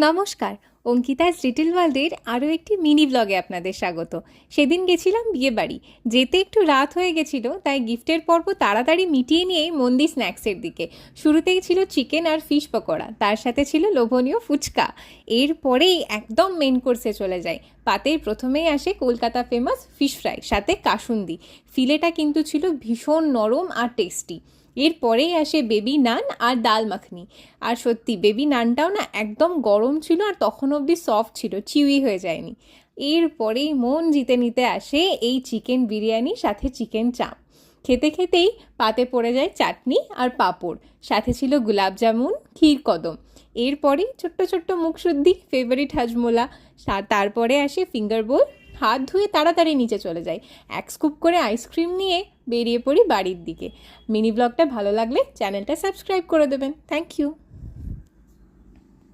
নমস্কার, অঙ্কিতাস লিটল ওয়ার্ল্ডের আরও একটি মিনি ব্লগে আপনাদের স্বাগত। সেদিন গেছিলাম বিয়ে বাড়ি, যেতে একটু রাত হয়ে গেছিল, তাই গিফটের পর্ব তাড়াতাড়ি মিটিয়ে নিয়েই মন্দি স্ন্যাক্সের দিকে। শুরুতেই ছিল চিকেন আর ফিশ পকোড়া, তার সাথে ছিল লোভনীয় ফুচকা। এরপরেই একদম মেন কোর্সে চলে যায়। পাতের প্রথমেই আসে কলকাতা ফেমাস ফিশ ফ্রাই, সাথে কাসুন্দি। ফিলেটা কিন্তু ছিল ভীষণ নরম আর টেস্টি। এরপরেই আসে বেবি নান আর ডাল মাখনি। আর সত্যি বেবি নানটাও না একদম গরম ছিল, আর তখন অবধি সফট ছিল, চিউই হয়ে যায়নি। এরপরেই মন জিতে নিতে আসে এই চিকেন বিরিয়ানি সাথে চিকেন চাপ। খেতে খেতেই পাতে পড়ে যায় চাটনি আর পাঁপড়, সাথে ছিল গুলাব জামুন, ক্ষীর কদম। এরপরেই ছোট্ট ছোট্ট মুখশুদ্ধি, ফেভারিট হাজমোলা। তারপরে আসে ফিঙ্গার বোল। হাত ধুয়ে তাড়াতাড়ি নিচে চলে যাই, এক স্কুপ করে আইসক্রিম নিয়ে বেরিয়ে পড়ি বাড়ির দিকে। মিনি ব্লগটা ভালো লাগলে চ্যানেলটা সাবস্ক্রাইব করে দেবেন। Thank you.